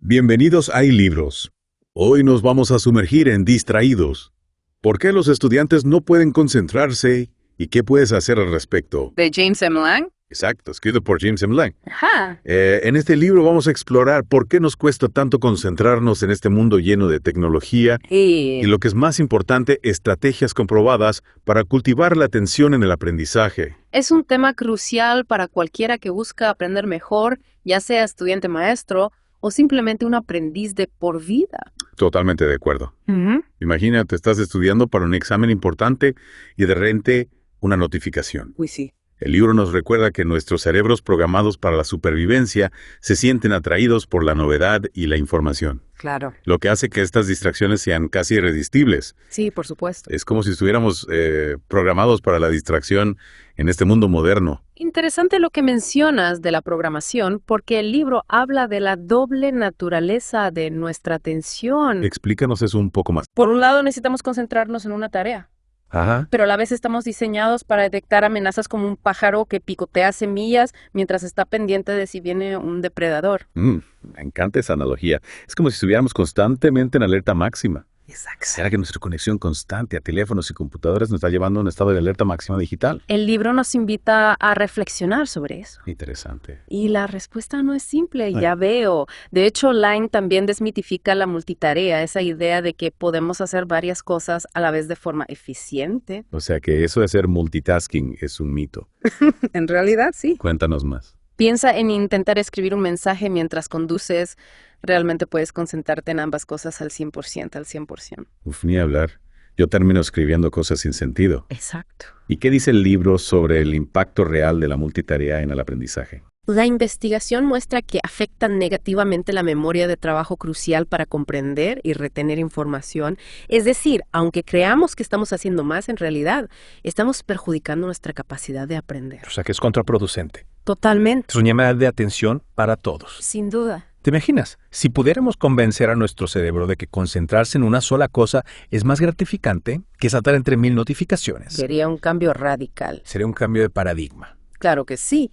Bienvenidos a iLibros. Hoy nos vamos a sumergir en Distraídos. ¿Por qué los estudiantes no pueden concentrarse y qué puedes hacer al respecto? ¿De James M. Lang? Exacto, escrito por James M. Lang. Ajá. En este libro vamos a explorar por qué nos cuesta tanto concentrarnos en este mundo lleno de tecnología y lo que es más importante, estrategias comprobadas para cultivar la atención en el aprendizaje. Es un tema crucial para cualquiera que busca aprender mejor, ya sea estudiante maestro o simplemente un aprendiz de por vida. Totalmente de acuerdo. Imagínate, estás estudiando para un examen importante y de repente una notificación. Uy, sí. El libro nos recuerda que nuestros cerebros programados para la supervivencia se sienten atraídos por la novedad y la información, Claro. lo que hace que estas distracciones sean casi irresistibles. Sí, por supuesto. Es como si estuviéramos programados para la distracción en este mundo moderno. Interesante lo que mencionas de la programación, porque el libro habla de la doble naturaleza de nuestra atención. Explícanos eso un poco más. Por un lado, necesitamos concentrarnos en una tarea, Ajá. pero a la vez estamos diseñados para detectar amenazas como un pájaro que picotea semillas mientras está pendiente de si viene un depredador. Me encanta esa analogía. Es como si estuviéramos constantemente en alerta máxima. Exacto. ¿Será que nuestra conexión constante a teléfonos y computadores nos está llevando a un estado de alerta máxima digital? El libro nos invita a reflexionar sobre eso. Interesante. Y la respuesta no es simple, ya veo. De hecho, Lang también desmitifica la multitarea, esa idea de que podemos hacer varias cosas a la vez de forma eficiente. O sea que eso de ser multitasking es un mito. En realidad, sí. Cuéntanos más. Piensa en intentar escribir un mensaje mientras conduces. Realmente puedes concentrarte en ambas cosas al 100%, al 100%. Uf, ni hablar. Yo termino escribiendo cosas sin sentido. Exacto. ¿Y qué dice el libro sobre el impacto real de la multitarea en el aprendizaje? La investigación muestra que afecta negativamente la memoria de trabajo crucial para comprender y retener información. Es decir, aunque creamos que estamos haciendo más, en realidad estamos perjudicando nuestra capacidad de aprender. O sea que es contraproducente. Totalmente. Es una llamada de atención para todos. Sin duda. ¿Te imaginas? Si pudiéramos convencer a nuestro cerebro de que concentrarse en una sola cosa es más gratificante que saltar entre 1000 notificaciones. Sería un cambio radical. Sería un cambio de paradigma. Claro que sí.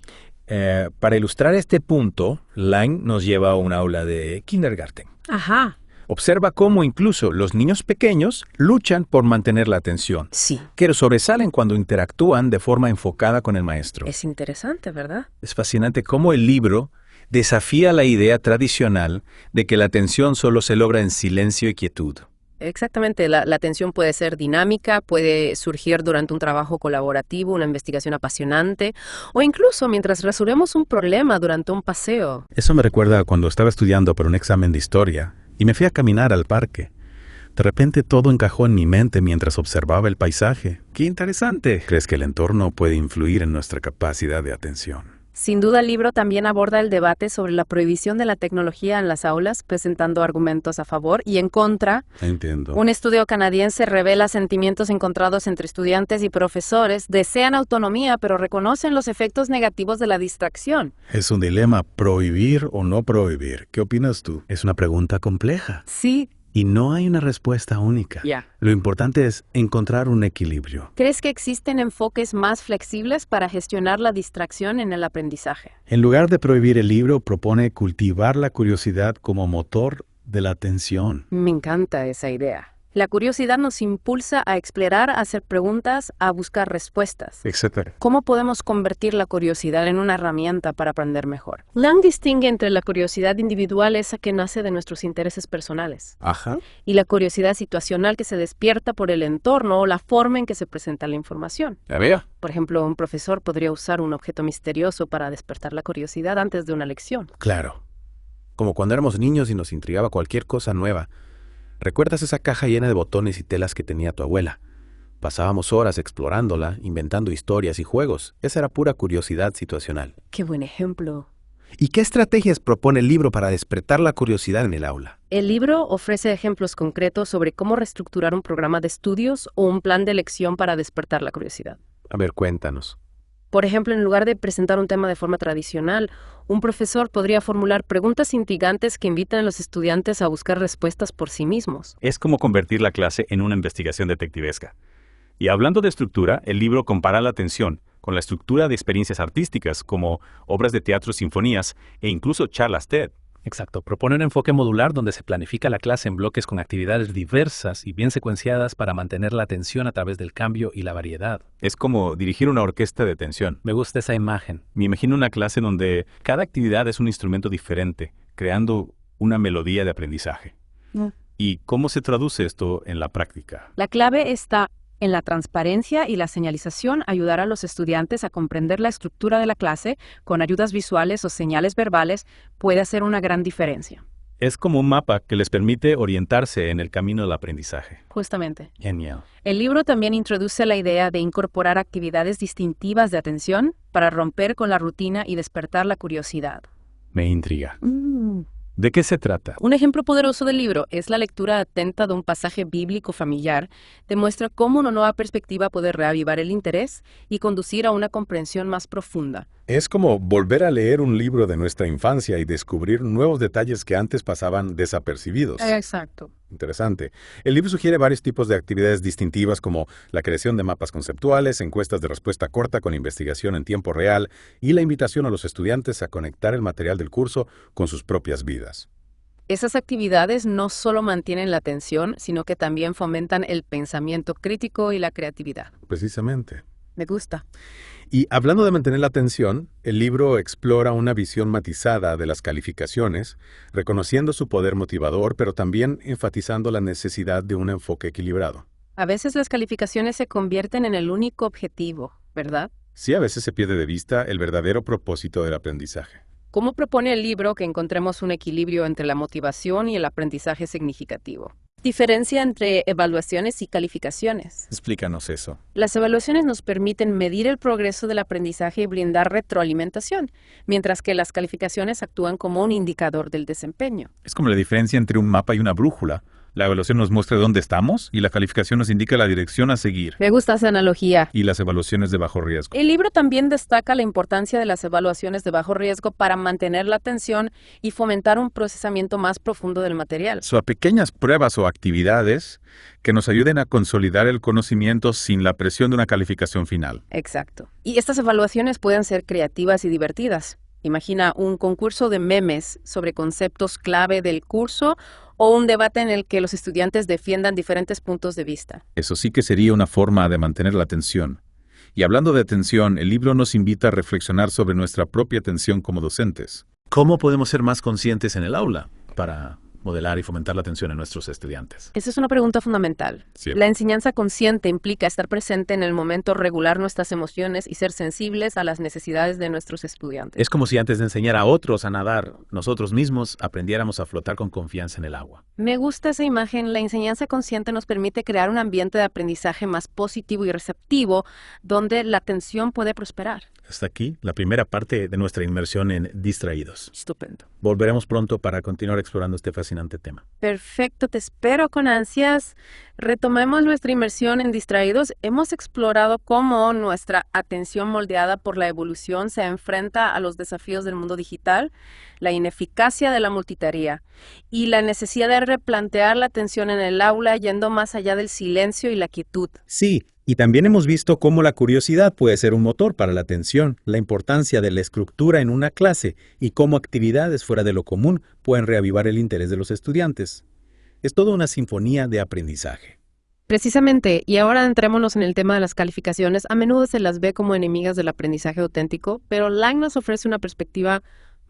Para ilustrar este punto, Lang nos lleva a un aula de kindergarten. Ajá. Observa cómo incluso los niños pequeños luchan por mantener la atención, Sí. que sobresalen cuando interactúan de forma enfocada con el maestro. Es interesante, ¿verdad? Es fascinante cómo el libro desafía la idea tradicional de que la atención solo se logra en silencio y quietud. Exactamente, la atención puede ser dinámica, puede surgir durante un trabajo colaborativo, una investigación apasionante, o incluso mientras resolvemos un problema durante un paseo. Eso me recuerda a cuando estaba estudiando para un examen de historia y me fui a caminar al parque. De repente todo encajó en mi mente mientras observaba el paisaje. ¡Qué interesante! ¿Crees que el entorno puede influir en nuestra capacidad de atención? Sin duda, el libro también aborda el debate sobre la prohibición de la tecnología en las aulas, presentando argumentos a favor y en contra. Entiendo. Un estudio canadiense revela sentimientos encontrados entre estudiantes y profesores. Desean autonomía, pero reconocen los efectos negativos de la distracción. Es un dilema, prohibir o no prohibir. ¿Qué opinas tú? Es una pregunta compleja. Sí. Y no hay una respuesta única. Ya. Lo importante es encontrar un equilibrio. ¿Crees que existen enfoques más flexibles para gestionar la distracción en el aprendizaje? En lugar de prohibir el libro, propone cultivar la curiosidad como motor de la atención. Me encanta esa idea. La curiosidad nos impulsa a explorar, a hacer preguntas, a buscar respuestas. Etcétera. ¿Cómo podemos convertir la curiosidad en una herramienta para aprender mejor? Lang distingue entre la curiosidad individual, esa que nace de nuestros intereses personales, Ajá. y la curiosidad situacional que se despierta por el entorno o la forma en que se presenta la información. Ya veo. Por ejemplo, un profesor podría usar un objeto misterioso para despertar la curiosidad antes de una lección. Claro. Como cuando éramos niños y nos intrigaba cualquier cosa nueva. ¿Recuerdas esa caja llena de botones y telas que tenía tu abuela? Pasábamos horas explorándola, inventando historias y juegos. Esa era pura curiosidad situacional. ¡Qué buen ejemplo! ¿Y qué estrategias propone el libro para despertar la curiosidad en el aula? El libro ofrece ejemplos concretos sobre cómo reestructurar un programa de estudios o un plan de lección para despertar la curiosidad. A ver, cuéntanos. Por ejemplo, en lugar de presentar un tema de forma tradicional, un profesor podría formular preguntas intrigantes que invitan a los estudiantes a buscar respuestas por sí mismos. Es como convertir la clase en una investigación detectivesca. Y hablando de estructura, el libro compara la atención con la estructura de experiencias artísticas como obras de teatro, sinfonías e incluso charlas TED. Exacto. Propone un enfoque modular donde se planifica la clase en bloques con actividades diversas y bien secuenciadas para mantener la atención a través del cambio y la variedad. Es como dirigir una orquesta de atención. Me gusta esa imagen. Me imagino una clase donde cada actividad es un instrumento diferente, creando una melodía de aprendizaje. ¿Y cómo se traduce esto en la práctica? La clave está en la transparencia y la señalización. Ayudar a los estudiantes a comprender la estructura de la clase con ayudas visuales o señales verbales puede hacer una gran diferencia. Es como un mapa que les permite orientarse en el camino del aprendizaje. Justamente. Genial. El libro también introduce la idea de incorporar actividades distintivas de atención para romper con la rutina y despertar la curiosidad. Me intriga. ¿De qué se trata? Un ejemplo poderoso del libro es la lectura atenta de un pasaje bíblico familiar. Demuestra cómo una nueva perspectiva puede reavivar el interés y conducir a una comprensión más profunda. Es como volver a leer un libro de nuestra infancia y descubrir nuevos detalles que antes pasaban desapercibidos. Exacto. Interesante. El libro sugiere varios tipos de actividades distintivas como la creación de mapas conceptuales, encuestas de respuesta corta con investigación en tiempo real y la invitación a los estudiantes a conectar el material del curso con sus propias vidas. Esas actividades no solo mantienen la atención, sino que también fomentan el pensamiento crítico y la creatividad. Precisamente. Me gusta. Y hablando de mantener la atención, el libro explora una visión matizada de las calificaciones, reconociendo su poder motivador, pero también enfatizando la necesidad de un enfoque equilibrado. A veces las calificaciones se convierten en el único objetivo, ¿verdad? Sí, a veces se pierde de vista el verdadero propósito del aprendizaje. ¿Cómo propone el libro que encontremos un equilibrio entre la motivación y el aprendizaje significativo? Diferencia entre evaluaciones y calificaciones. Explícanos eso. Las evaluaciones nos permiten medir el progreso del aprendizaje y brindar retroalimentación, mientras que las calificaciones actúan como un indicador del desempeño. Es como la diferencia entre un mapa y una brújula. La evaluación nos muestra dónde estamos y la calificación nos indica la dirección a seguir. Me gusta esa analogía. Y las evaluaciones de bajo riesgo. El libro también destaca la importancia de las evaluaciones de bajo riesgo para mantener la atención y fomentar un procesamiento más profundo del material. Son pequeñas pruebas o actividades que nos ayuden a consolidar el conocimiento sin la presión de una calificación final. Exacto. Y estas evaluaciones pueden ser creativas y divertidas. Imagina un concurso de memes sobre conceptos clave del curso o un debate en el que los estudiantes defiendan diferentes puntos de vista. Eso sí que sería una forma de mantener la atención. Y hablando de atención, el libro nos invita a reflexionar sobre nuestra propia atención como docentes. ¿Cómo podemos ser más conscientes en el aula para modelar y fomentar la atención en nuestros estudiantes? Esa es una pregunta fundamental. Sí. La enseñanza consciente implica estar presente en el momento, regular nuestras emociones y ser sensibles a las necesidades de nuestros estudiantes. Es como si antes de enseñar a otros a nadar, nosotros mismos aprendiéramos a flotar con confianza en el agua. Me gusta esa imagen. La enseñanza consciente nos permite crear un ambiente de aprendizaje más positivo y receptivo, donde la atención puede prosperar. Hasta aquí la primera parte de nuestra inmersión en Distraídos. Estupendo. Volveremos pronto para continuar explorando este fascinante tema. Perfecto, te espero con ansias. Retomemos nuestra inmersión en Distraídos. Hemos explorado cómo nuestra atención moldeada por la evolución se enfrenta a los desafíos del mundo digital, la ineficacia de la multitarea y la necesidad de replantear la atención en el aula yendo más allá del silencio y la quietud. Sí, y también hemos visto cómo la curiosidad puede ser un motor para la atención, la importancia de la estructura en una clase y cómo actividades fuera de lo común pueden reavivar el interés de los estudiantes. Es toda una sinfonía de aprendizaje. Precisamente, y ahora entrémonos en el tema de las calificaciones. A menudo se las ve como enemigas del aprendizaje auténtico, pero Lang nos ofrece una perspectiva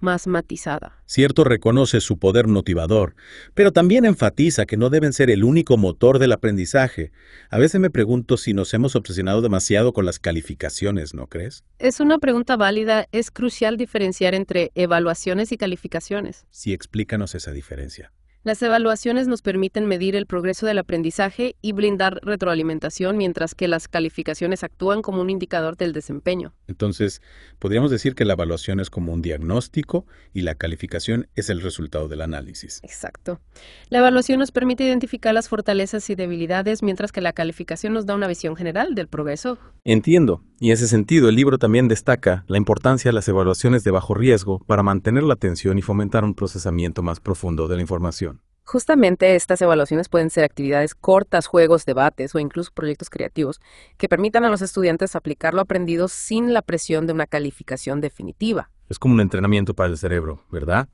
más matizada. Cierto, reconoce su poder motivador, pero también enfatiza que no deben ser el único motor del aprendizaje. A veces me pregunto si nos hemos obsesionado demasiado con las calificaciones, ¿no crees? Es una pregunta válida. Es crucial diferenciar entre evaluaciones y calificaciones. Sí, explícanos esa diferencia. Las evaluaciones nos permiten medir el progreso del aprendizaje y brindar retroalimentación, mientras que las calificaciones actúan como un indicador del desempeño. Entonces, podríamos decir que la evaluación es como un diagnóstico y la calificación es el resultado del análisis. Exacto. La evaluación nos permite identificar las fortalezas y debilidades, mientras que la calificación nos da una visión general del progreso. Entiendo. Y en ese sentido, el libro también destaca la importancia de las evaluaciones de bajo riesgo para mantener la atención y fomentar un procesamiento más profundo de la información. Justamente estas evaluaciones pueden ser actividades cortas, juegos, debates o incluso proyectos creativos que permitan a los estudiantes aplicar lo aprendido sin la presión de una calificación definitiva. Es como un entrenamiento para el cerebro, ¿verdad?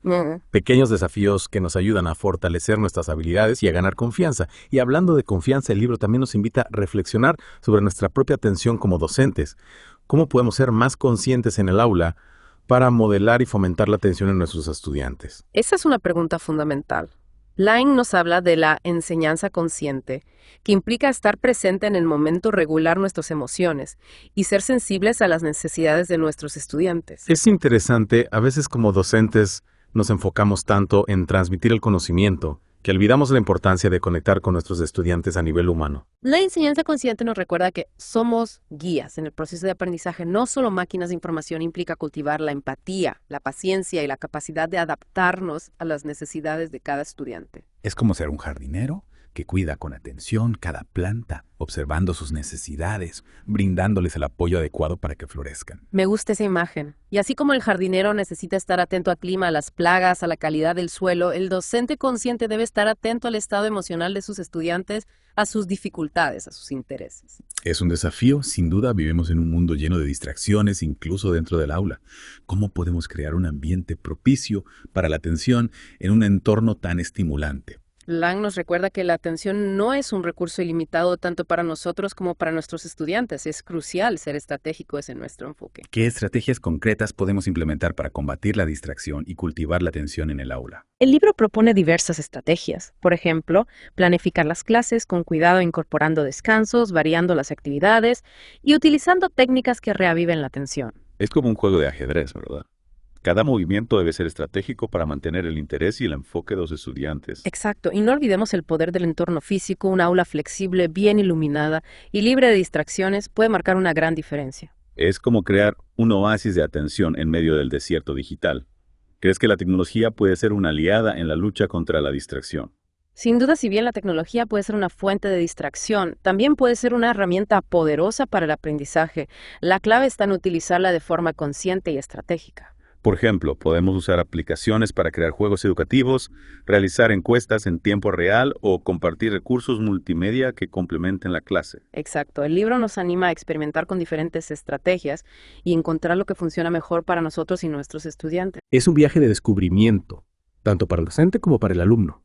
Pequeños desafíos que nos ayudan a fortalecer nuestras habilidades y a ganar confianza. Y hablando de confianza, el libro también nos invita a reflexionar sobre nuestra propia atención como docentes. ¿Cómo podemos ser más conscientes en el aula para modelar y fomentar la atención en nuestros estudiantes? Esa es una pregunta fundamental. Lang nos habla de la enseñanza consciente, que implica estar presente en el momento, regular nuestras emociones y ser sensibles a las necesidades de nuestros estudiantes. Es interesante, a veces como docentes nos enfocamos tanto en transmitir el conocimiento que olvidamos la importancia de conectar con nuestros estudiantes a nivel humano. La enseñanza consciente nos recuerda que somos guías en el proceso de aprendizaje. No solo máquinas de información, implica cultivar la empatía, la paciencia y la capacidad de adaptarnos a las necesidades de cada estudiante. Es como ser un jardinero que cuida con atención cada planta, observando sus necesidades, brindándoles el apoyo adecuado para que florezcan. Me gusta esa imagen. Y así como el jardinero necesita estar atento al clima, a las plagas, a la calidad del suelo, el docente consciente debe estar atento al estado emocional de sus estudiantes, a sus dificultades, a sus intereses. Es un desafío, sin duda vivimos en un mundo lleno de distracciones, incluso dentro del aula. ¿Cómo podemos crear un ambiente propicio para la atención en un entorno tan estimulante? Lang nos recuerda que la atención no es un recurso ilimitado tanto para nosotros como para nuestros estudiantes. Es crucial ser estratégicos en nuestro enfoque. ¿Qué estrategias concretas podemos implementar para combatir la distracción y cultivar la atención en el aula? El libro propone diversas estrategias. Por ejemplo, planificar las clases con cuidado, incorporando descansos, variando las actividades y utilizando técnicas que reaviven la atención. Es como un juego de ajedrez, ¿verdad? Cada movimiento debe ser estratégico para mantener el interés y el enfoque de los estudiantes. Exacto, y no olvidemos el poder del entorno físico. Un aula flexible, bien iluminada y libre de distracciones puede marcar una gran diferencia. Es como crear un oasis de atención en medio del desierto digital. ¿Crees que la tecnología puede ser una aliada en la lucha contra la distracción? Sin duda, si bien la tecnología puede ser una fuente de distracción, también puede ser una herramienta poderosa para el aprendizaje. La clave está en utilizarla de forma consciente y estratégica. Por ejemplo, podemos usar aplicaciones para crear juegos educativos, realizar encuestas en tiempo real o compartir recursos multimedia que complementen la clase. Exacto. El libro nos anima a experimentar con diferentes estrategias y encontrar lo que funciona mejor para nosotros y nuestros estudiantes. Es un viaje de descubrimiento, tanto para el docente como para el alumno.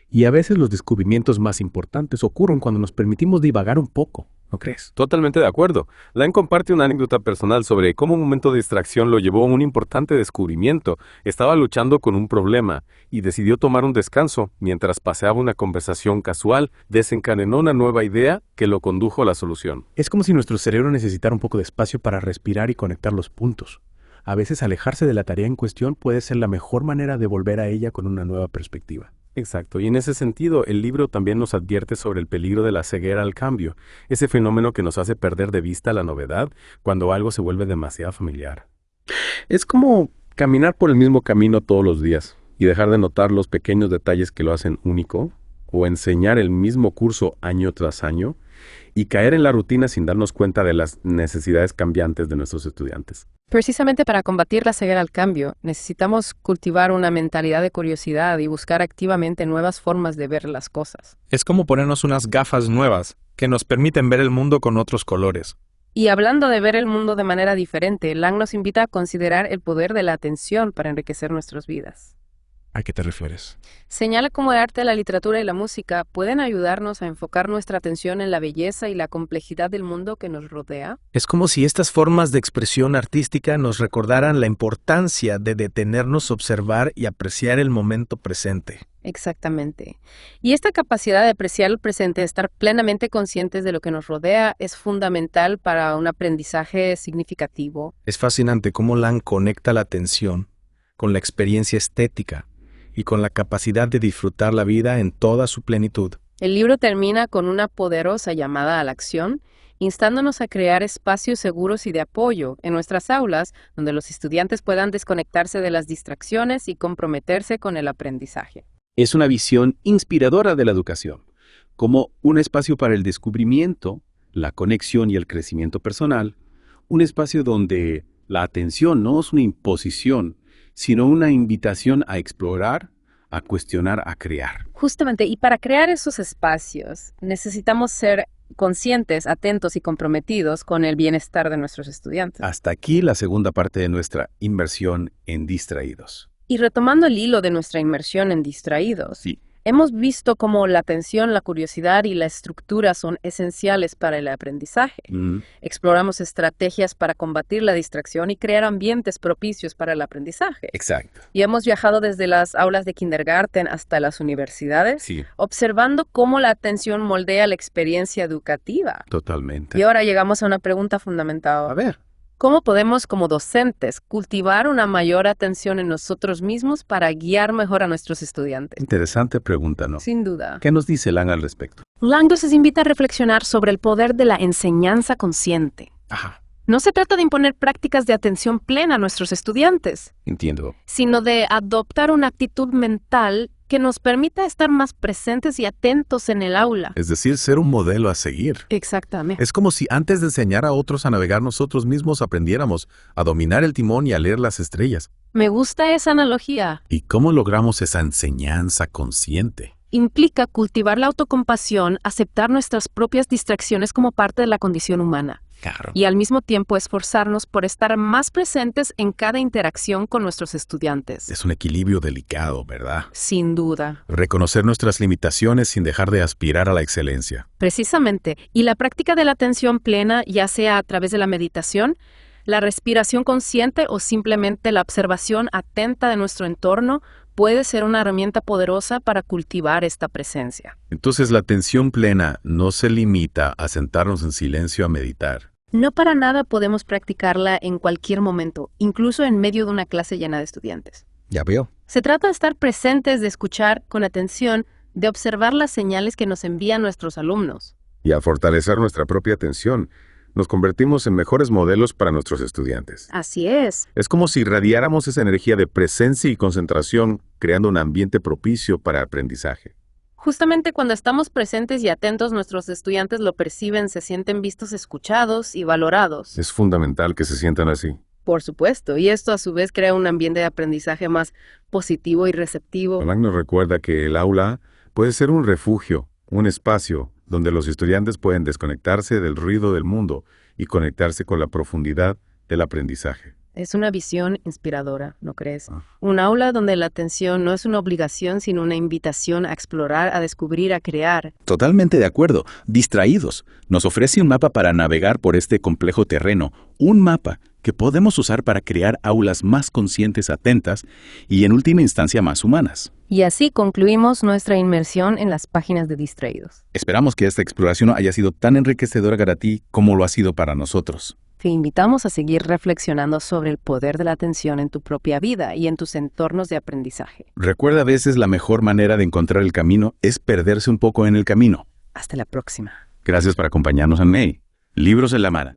Y a veces los descubrimientos más importantes ocurren cuando nos permitimos divagar un poco, ¿no crees? Totalmente de acuerdo. Lang comparte una anécdota personal sobre cómo un momento de distracción lo llevó a un importante descubrimiento. Estaba luchando con un problema y decidió tomar un descanso. Mientras paseaba una conversación casual, desencadenó una nueva idea que lo condujo a la solución. Es como si nuestro cerebro necesitara un poco de espacio para respirar y conectar los puntos. A veces alejarse de la tarea en cuestión puede ser la mejor manera de volver a ella con una nueva perspectiva. Exacto, y en ese sentido, el libro también nos advierte sobre el peligro de la ceguera al cambio, ese fenómeno que nos hace perder de vista la novedad cuando algo se vuelve demasiado familiar. Es como caminar por el mismo camino todos los días y dejar de notar los pequeños detalles que lo hacen único, o enseñar el mismo curso año tras año y caer en la rutina sin darnos cuenta de las necesidades cambiantes de nuestros estudiantes. Precisamente para combatir la ceguera al cambio, necesitamos cultivar una mentalidad de curiosidad y buscar activamente nuevas formas de ver las cosas. Es como ponernos unas gafas nuevas que nos permiten ver el mundo con otros colores. Y hablando de ver el mundo de manera diferente, Lang nos invita a considerar el poder de la atención para enriquecer nuestras vidas. ¿A qué te refieres? Señala cómo el arte, la literatura y la música pueden ayudarnos a enfocar nuestra atención en la belleza y la complejidad del mundo que nos rodea. Es como si estas formas de expresión artística nos recordaran la importancia de detenernos, observar y apreciar el momento presente. Exactamente. Y esta capacidad de apreciar el presente, de estar plenamente conscientes de lo que nos rodea, es fundamental para un aprendizaje significativo. Es fascinante cómo Lang conecta la atención con la experiencia estética y con la capacidad de disfrutar la vida en toda su plenitud. El libro termina con una poderosa llamada a la acción, instándonos a crear espacios seguros y de apoyo en nuestras aulas, donde los estudiantes puedan desconectarse de las distracciones y comprometerse con el aprendizaje. Es una visión inspiradora de la educación, como un espacio para el descubrimiento, la conexión y el crecimiento personal, un espacio donde la atención no es una imposición, sino una invitación a explorar, a cuestionar, a crear. Justamente, y para crear esos espacios necesitamos ser conscientes, atentos y comprometidos con el bienestar de nuestros estudiantes. Hasta aquí la segunda parte de nuestra inmersión en distraídos. Y retomando el hilo de nuestra inmersión en distraídos, Sí. hemos visto cómo la atención, la curiosidad y la estructura son esenciales para el aprendizaje. Exploramos estrategias para combatir la distracción y crear ambientes propicios para el aprendizaje. Exacto. Y hemos viajado desde las aulas de kindergarten hasta las universidades, Sí, observando cómo la atención moldea la experiencia educativa. totalmente. Y ahora llegamos a una pregunta fundamental. A ver. ¿Cómo podemos, como docentes, cultivar una mayor atención en nosotros mismos para guiar mejor a nuestros estudiantes? Interesante pregunta, ¿no? Sin duda. ¿Qué nos dice Lang al respecto? Lang nos invita a reflexionar sobre el poder de la enseñanza consciente. Ajá. No se trata de imponer prácticas de atención plena a nuestros estudiantes, Entiendo. sino de adoptar una actitud mental que nos permita estar más presentes y atentos en el aula. Es decir, ser un modelo a seguir. Exactamente. Es como si antes de enseñar a otros a navegar nosotros mismos aprendiéramos a dominar el timón y a leer las estrellas. Me gusta esa analogía. ¿Y cómo logramos esa enseñanza consciente? Implica cultivar la autocompasión, aceptar nuestras propias distracciones como parte de la condición humana. Claro. Y al mismo tiempo esforzarnos por estar más presentes en cada interacción con nuestros estudiantes. Es un equilibrio delicado, ¿verdad? Sin duda. Reconocer nuestras limitaciones sin dejar de aspirar a la excelencia. Precisamente. Y la práctica de la atención plena, ya sea a través de la meditación, la respiración consciente o simplemente la observación atenta de nuestro entorno, puede ser una herramienta poderosa para cultivar esta presencia. Entonces la atención plena no se limita a sentarnos en silencio a meditar. No para nada podemos practicarla en cualquier momento, incluso en medio de una clase llena de estudiantes. Ya veo. Se trata de estar presentes, de escuchar con atención, de observar las señales que nos envían nuestros alumnos. Y al fortalecer nuestra propia atención, nos convertimos en mejores modelos para nuestros estudiantes. Así es. Es como si irradiáramos esa energía de presencia y concentración, creando un ambiente propicio para aprendizaje. Justamente cuando estamos presentes y atentos, nuestros estudiantes lo perciben, se sienten vistos, escuchados y valorados. Es fundamental que se sientan así. Por supuesto, y esto a su vez crea un ambiente de aprendizaje más positivo y receptivo. Lang nos recuerda que el aula puede ser un refugio, un espacio donde los estudiantes pueden desconectarse del ruido del mundo y conectarse con la profundidad del aprendizaje. Es una visión inspiradora, ¿no crees? Ah. Un aula donde la atención no es una obligación, sino una invitación a explorar, a descubrir, a crear. Totalmente de acuerdo. Distraídos. Nos ofrece un mapa para navegar por este complejo terreno. Un mapa que podemos usar para crear aulas más conscientes, atentas y en última instancia más humanas. Y así concluimos nuestra inmersión en las páginas de Distraídos. Esperamos que esta exploración haya sido tan enriquecedora para ti como lo ha sido para nosotros. Te invitamos a seguir reflexionando sobre el poder de la atención en tu propia vida y en tus entornos de aprendizaje. Recuerda, a veces la mejor manera de encontrar el camino es perderse un poco en el camino. Hasta la próxima. Gracias por acompañarnos en May. Libros en la mano.